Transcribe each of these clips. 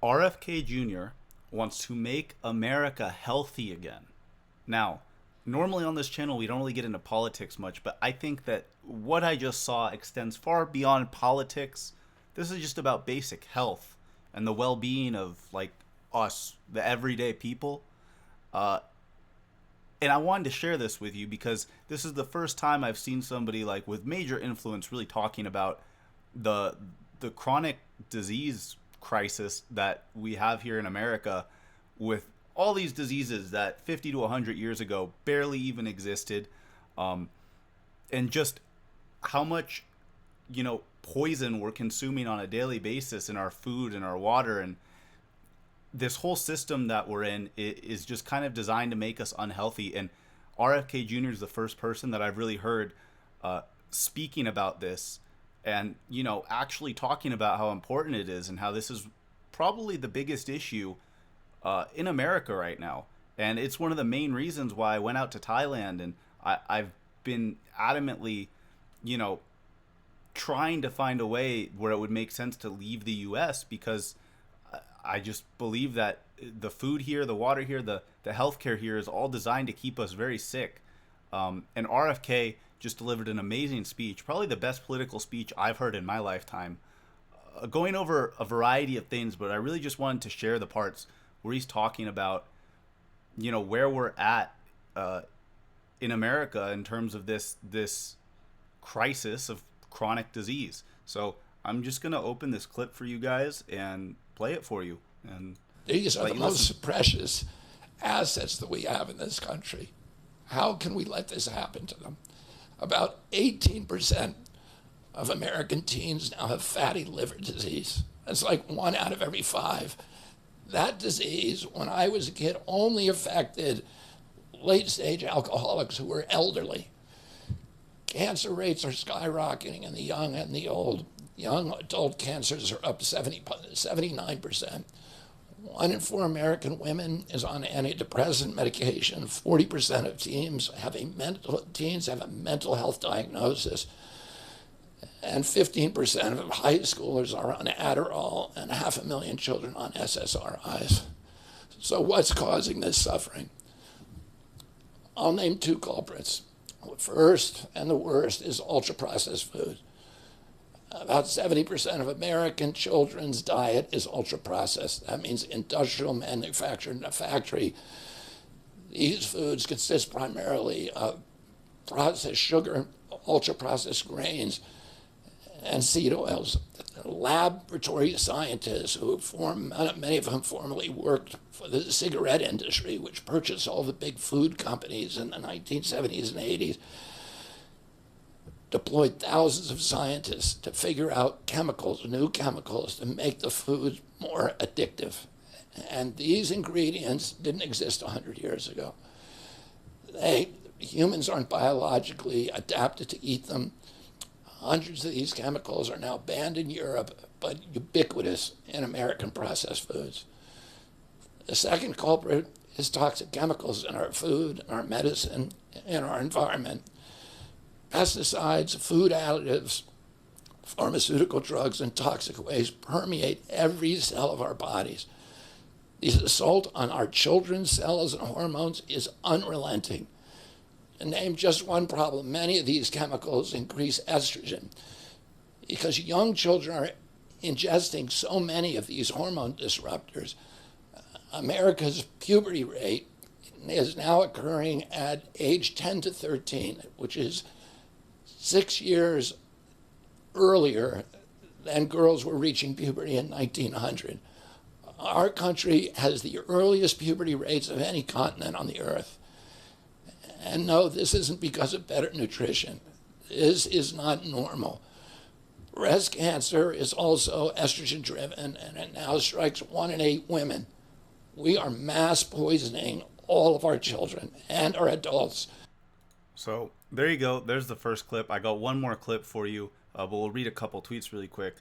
RFK Jr. wants to make America healthy again. Now, normally on this channel, we don't really get into politics much, but I think that what I just saw extends far beyond politics. This is just about basic health and the well being of, like, us, the everyday people. Uh, and I wanted to share this with you because this is the first time I've seen somebody like with major influence really talking about the the chronic disease crisis that we have here in America with all these diseases that 50 to 100 years ago barely even existed, um, and just how much poison we're consuming on a daily basis in our food and our water, and this whole system that we're in is just kind of designed to make us unhealthy. And RFK Jr. is the first person that I've really heard speaking about this, and actually talking about how important it is and how this is probably the biggest issue in America right now. And it's one of the main reasons why I went out to Thailand, and I've been adamantly, you know, trying to find a way where it would make sense to leave the U.S. because I just believe that the food here, the water here, the healthcare here is all designed to keep us very sick. And RFK just delivered an amazing speech, probably the best political speech I've heard in my lifetime, going over a variety of things. But I really just wanted to share the parts where he's talking about, where we're at in America in terms of this crisis of chronic disease. So I'm just gonna open this clip for you guys and play it for you. And these are let the you most listen. precious assets that we have in this country. How can we let this happen to them? About 18% of American teens now have fatty liver disease. That's like 1 out of every 5. That disease, when I was a kid, only affected late-stage alcoholics who were elderly. Cancer rates are skyrocketing in the young and the old. Young adult cancers are up 79%. 1 in 4 American women is on antidepressant medication. 40% of teens have a mental health diagnosis. And 15% of high schoolers are on Adderall, and 500,000 children on SSRIs. So what's causing this suffering? I'll name 2 culprits. The first and the worst is ultra-processed food. About 70% of American children's diet is ultra-processed. That means industrial manufactured in a factory. These foods consist primarily of processed sugar, ultra-processed grains, and seed oils. Laboratory scientists many of them formerly worked for the cigarette industry, which purchased all the big food companies in the 1970s and 80s, deployed thousands of scientists to figure out new chemicals to make the food more addictive. And these ingredients didn't exist 100 years ago. Humans aren't biologically adapted to eat them. Hundreds of these chemicals are now banned in Europe, but ubiquitous in American processed foods. The second culprit is toxic chemicals in our food, our medicine, and our environment. Pesticides, food additives, pharmaceutical drugs, and toxic waste permeate every cell of our bodies. The assault on our children's cells and hormones is unrelenting. To name just one problem, many of these chemicals increase estrogen. Because young children are ingesting so many of these hormone disruptors, America's puberty rate is now occurring at age 10 to 13, which is 6 years earlier than girls were reaching puberty in 1900. Our country has the earliest puberty rates of any continent on the earth. And no, this isn't because of better nutrition. This is not normal. Breast cancer is also estrogen driven, and it now strikes 1 in 8 women. We are mass poisoning all of our children and our adults. So there you go. There's the first clip. I got one more clip for you, but we'll read a couple tweets really quick.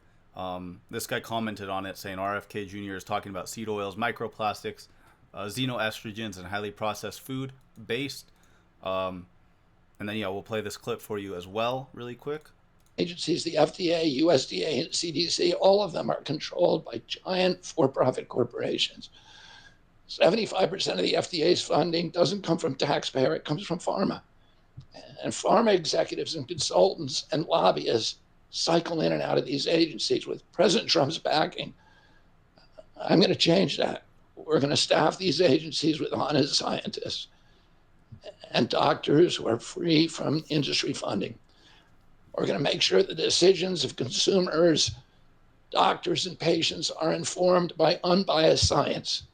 This guy commented on it saying RFK Jr. is talking about seed oils, microplastics, xenoestrogens, and highly processed food based. And then, we'll play this clip for you as well really quick. agencies, the FDA, USDA, and CDC, all of them are controlled by giant for-profit corporations. 75% of the FDA's funding doesn't come from taxpayer, it comes from pharma. And pharma executives and consultants and lobbyists cycle in and out of these agencies with President Trump's backing. I'm going to change that. We're going to staff these agencies with honest scientists and doctors who are free from industry funding. We're going to make sure the decisions of consumers, doctors, and patients are informed by unbiased science.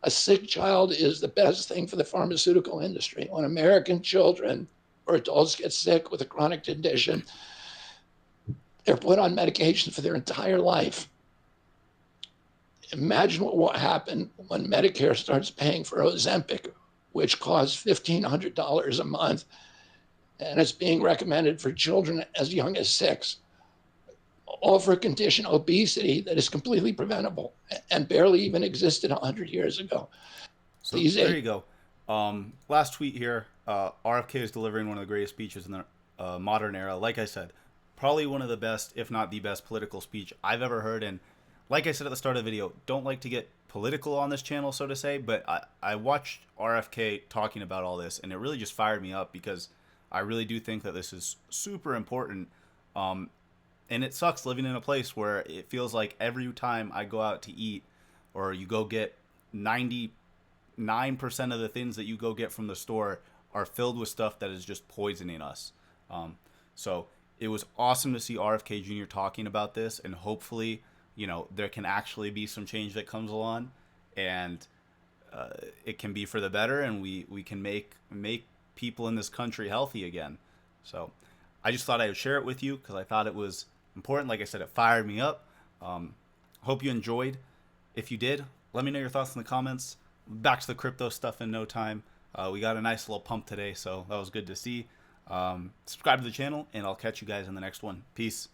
A sick child is the best thing for the pharmaceutical industry. When American children or adults get sick with a chronic condition, they're put on medication for their entire life. Imagine what will happen when Medicare starts paying for Ozempic, which costs $1,500 a month, and it's being recommended for children as young as 6, all for a condition, obesity, that is completely preventable and barely even existed 100 years ago. So there you go. Last tweet here. RFK is delivering one of the greatest speeches in the modern era. Like I said, probably one of the best, if not the best, political speech I've ever heard. And like I said at the start of the video, don't like to get political on this channel, so to say, but I watched RFK talking about all this, and it really just fired me up because I really do think that this is super important. And it sucks living in a place where it feels like every time I go out to eat, or you go get 99% of the things that you go get from the store are filled with stuff that is just poisoning us. So it was awesome to see RFK Jr. talking about this, and hopefully, there can actually be some change that comes along, and it can be for the better, and we can make people in this country healthy again. So I just thought I would share it with you because I thought it was important. Like I said, it fired me up. Hope you enjoyed. If you did, let me know your thoughts in the comments. Back to the crypto stuff in no time. We got a nice little pump today, so that was good to see. Subscribe to the channel, and I'll catch you guys in the next one. Peace.